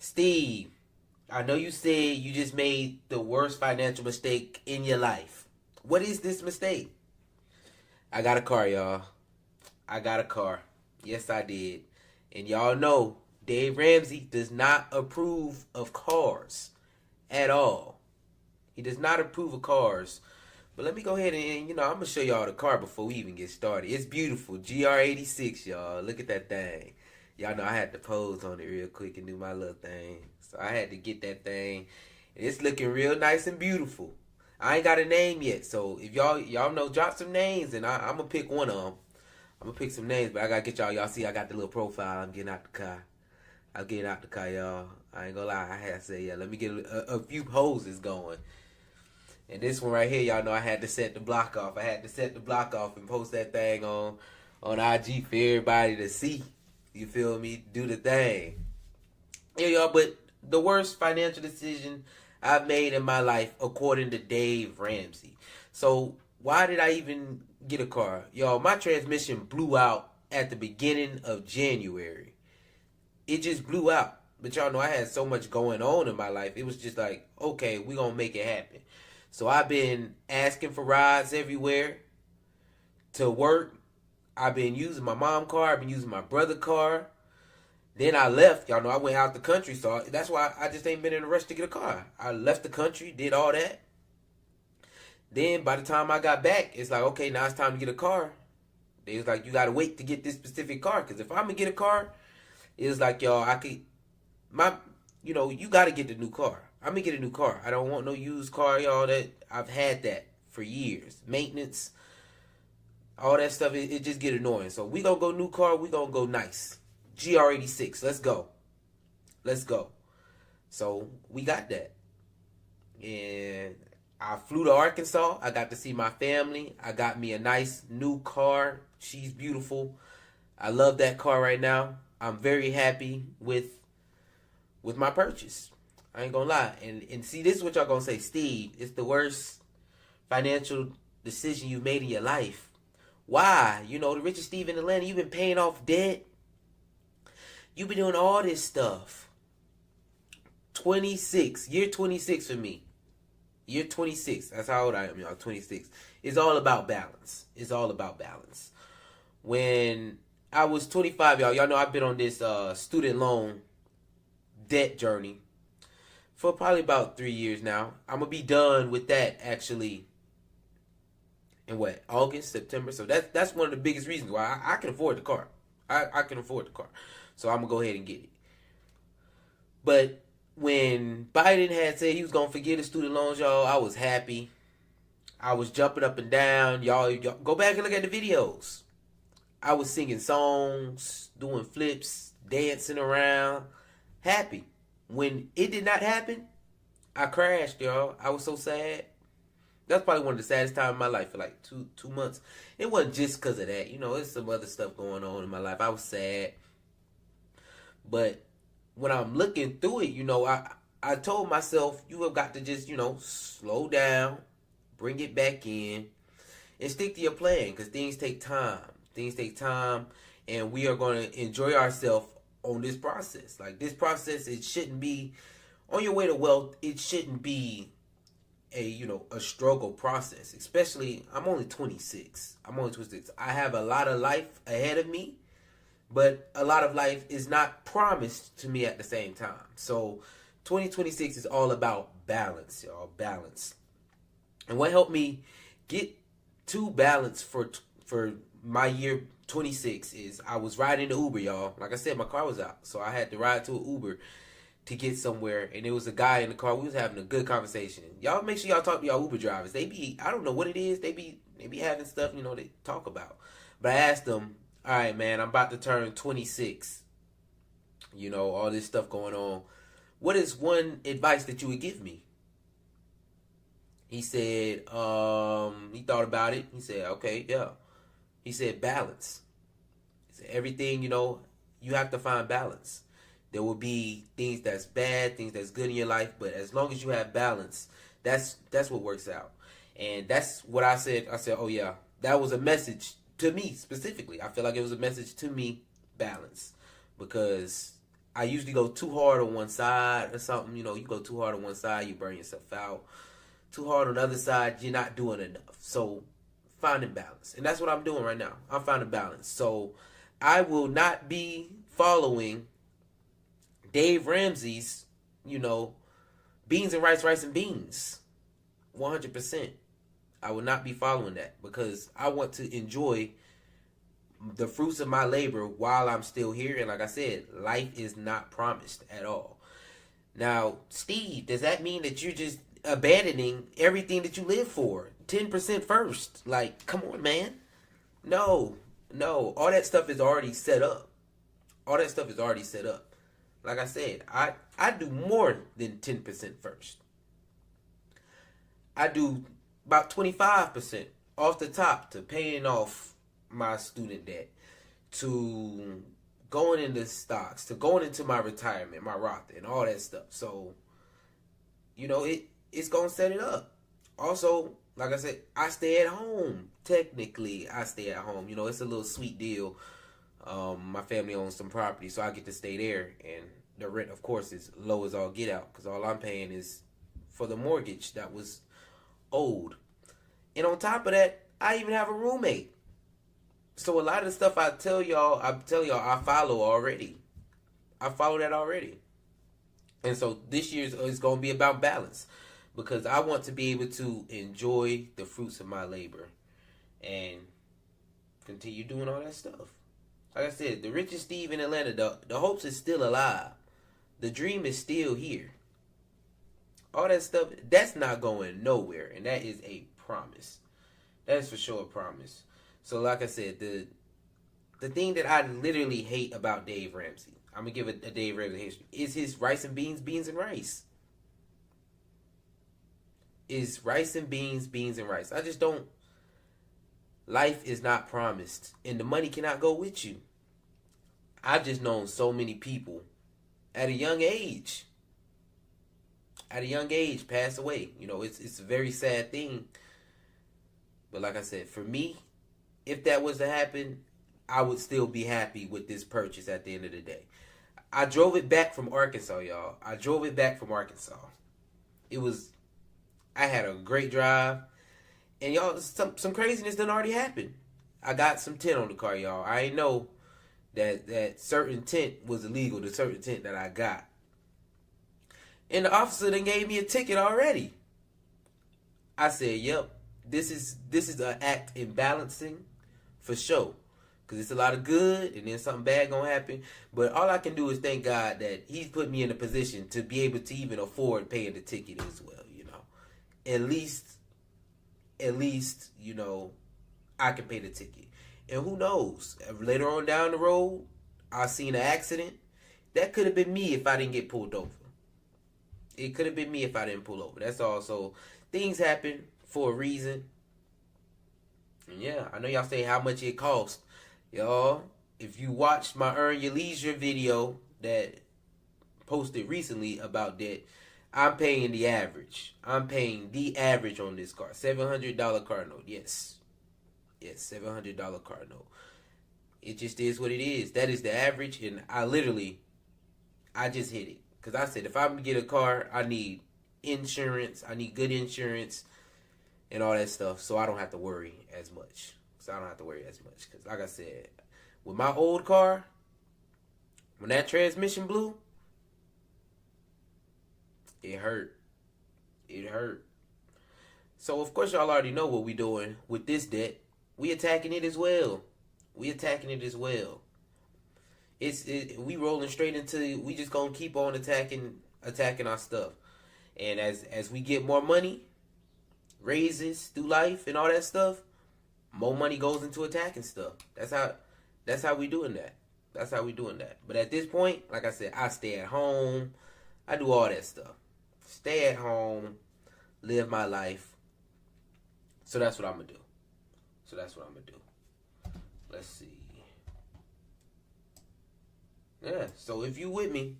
Steve, I know you said you just made the worst financial mistake in your life. What is this mistake? I got a car, y'all. I got a car. Yes, I did. And y'all know Dave Ramsey does not approve of cars at all. He does not approve of cars. But let me go ahead and, I'm going to show y'all the car before we even get started. It's beautiful. GR86, y'all. Look at that thing. Y'all know I had to pose on it real quick and do my little thing. So I had to get that thing. And it's looking real nice and beautiful. I ain't got a name yet. So if y'all know, drop some names and I'm going to pick one of them. I'm going to pick some names, but I got to get y'all. Y'all see I got the little profile. I'm getting out the car. I'm getting out the car, y'all. I ain't going to lie. I had to say, yeah, let me get a few poses going. And this one right here, y'all know I had to set the block off. I had to set the block off and post that thing on IG for everybody to see. You feel me? Do the thing. Yeah, y'all, but the worst financial decision I've made in my life, according to Dave Ramsey. So, why did I even get a car? Y'all, my transmission blew out at the beginning of January. It just blew out. But y'all know I had so much going on in my life. It was just like, okay, we're going to make it happen. So I've been asking for rides everywhere to work. I've been using my mom's car. I've been using my brother's car. Then I left. Y'all know I went out the country. So that's why I just ain't been in a rush to get a car. I left the country, did all that. Then by the time I got back, it's like, okay, now it's time to get a car. They was like, you got to wait to get this specific car. Because if I'm going to get a car, it's like, y'all, you got to get the new car. I'm going to get a new car. I don't want no used car, y'all. That I've had that for years. Maintenance, all that stuff, it just get annoying. So we going to go new car. We going to go nice. GR86. Let's go. Let's go. So we got that. And I flew to Arkansas. I got to see my family. I got me a nice new car. She's beautiful. I love that car right now. I'm very happy with my purchase. I ain't gonna lie. And see, this is what y'all gonna say. Steve, it's the worst financial decision you've made in your life. Why? You know, the richest Steve in Atlanta, you've been paying off debt. You've been doing all this stuff. 26. Year 26 for me. Year 26. That's how old I am, y'all. 26. It's all about balance. It's all about balance. When I was 25, y'all know I've been on this student loan debt journey for probably about 3 years now. I'm going to be done with that actually in August, September. So that's one of the biggest reasons why I can afford the car. I can afford the car. So I'm going to go ahead and get it. But when Biden had said he was going to forget the student loans, y'all, I was happy. I was jumping up and down. Y'all go back and look at the videos. I was singing songs, doing flips, dancing around, happy. When it did not happen, I crashed, y'all. I was so sad. That's probably one of the saddest times in my life for like two months. It wasn't just because of that. You know, there's some other stuff going on in my life. I was sad. But when I'm looking through it, you know, I told myself, you have got to just, slow down, bring it back in, and stick to your plan because things take time. Things take time, and we are going to enjoy ourselves on this process. Like, this process, it shouldn't be, on your way to wealth, it shouldn't be a struggle process. Especially, I'm only 26. I have a lot of life ahead of me, but a lot of life is not promised to me at the same time. So 2026 is all about balance, y'all. Balance. And what helped me get to balance for my year 26 is I was riding the Uber, y'all. Like I said, my car was out. So I had to ride to an Uber to get somewhere. And there was a guy in the car. We was having a good conversation. Y'all make sure y'all talk to y'all Uber drivers. I don't know what it is. They be having stuff, they talk about. But I asked them, all right, man, I'm about to turn 26. All this stuff going on. What is one advice that you would give me? He said, he thought about it. He said, okay, yeah. He said, balance. He said, everything, you have to find balance. There will be things that's bad, things that's good in your life, but as long as you have balance, that's what works out. And that's what I said. I said, oh yeah, that was a message to me specifically. I feel like it was a message to me, balance. Because I usually go too hard on one side or something. You know, you go too hard on one side, you burn yourself out. Too hard on the other side, you're not doing enough. So finding balance. And that's what I'm doing right now. I'm finding balance. So I will not be following Dave Ramsey's, you know, beans and rice, rice and beans. 100%. I will not be following that because I want to enjoy the fruits of my labor while I'm still here. And like I said, life is not promised at all. Now, Steve, does that mean that you're just abandoning everything that you live for? 10% first. Like, come on, man. No. All that stuff is already set up. Like I said, I do more than 10% first. I do about 25% off the top to paying off my student debt, to going into stocks, to going into my retirement, my Roth, and all that stuff. So, you know, it's going to set it up. Also, like I said, I stay at home. Technically, I stay at home. You know, it's a little sweet deal. My family owns some property, so I get to stay there. And the rent, of course, is low as all get out because all I'm paying is for the mortgage that was owed. And on top of that, I even have a roommate. So a lot of the stuff I tell y'all, I follow already. I follow that already. And so this year is going to be about balance because I want to be able to enjoy the fruits of my labor and continue doing all that stuff. Like I said, the richest Steve in Atlanta, the hopes is still alive. The dream is still here. All that stuff, that's not going nowhere. And that is a promise. That is for sure a promise. So like I said, the thing that I literally hate about Dave Ramsey, I'm going to give a Dave Ramsey history, is his rice and beans, beans and rice. Is rice and beans, beans and rice. I just don't. Life is not promised. And the money cannot go with you. I've just known so many people at a young age. Pass away. You know, it's a very sad thing. But like I said, for me, if that was to happen, I would still be happy with this purchase at the end of the day. I drove it back from Arkansas, y'all. I had a great drive. And y'all, some craziness done already happened. I got some tint on the car, y'all. I ain't know that certain tint was illegal, the certain tint that I got. And the officer then gave me a ticket already. I said, yep, this is an act in balancing for sure. Because it's a lot of good and then something bad gonna happen. But all I can do is thank God that he's put me in a position to be able to even afford paying the ticket as well, you know. At least, you know, I can pay the ticket. And who knows? Later on down the road, I seen an accident. That could have been me if I didn't get pulled over. It could have been me if I didn't pull over. That's all. So things happen for a reason. And yeah, I know y'all say how much it cost. Y'all, if you watched my Earn Your Leisure video that posted recently about that, I'm paying the average. I'm paying the average on this car. $700 car note. Yes, $700 car note. It just is what it is. That is the average, and I just hit it. Because I said, if I'm going to get a car, I need insurance. I need good insurance and all that stuff so I don't have to worry as much. Because like I said, with my old car, when that transmission blew, it hurt. So, of course, y'all already know what we doing with this debt. We attacking it as well. We rolling straight into, we just gonna keep on attacking our stuff. And as we get more money, raises through life and all that stuff, more money goes into attacking stuff. That's how we doing that. But at this point, like I said, I stay at home. I do all that stuff. Stay at home, live my life. So that's what I'm gonna do. Let's see. Yeah. So if you with me,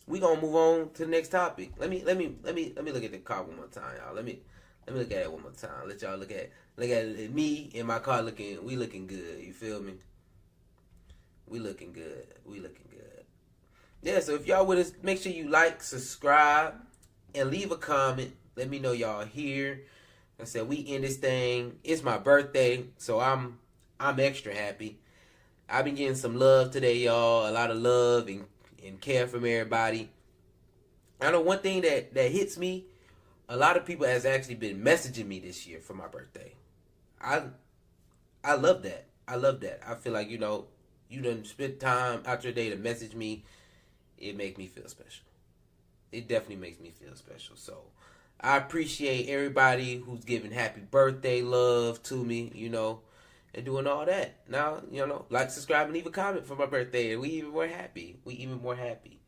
we gonna move on to the next topic. Let me look at the car one more time, y'all. Let me look at it one more time. Let y'all look at me and my car looking. We looking good. You feel me? We looking good. Yeah, so if y'all with us, make sure you like, subscribe, and leave a comment. Let me know y'all here. I said we in this thing. It's my birthday, so I'm extra happy. I've been getting some love today, y'all. A lot of love and care from everybody. I know one thing that hits me. A lot of people has actually been messaging me this year for my birthday. I I love that. I love that. I feel like you done spent time out your day to message me. It makes me feel special. It definitely makes me feel special. So I appreciate everybody who's giving happy birthday love to me, and doing all that. Now, like, subscribe, and leave a comment for my birthday, and we even more happy.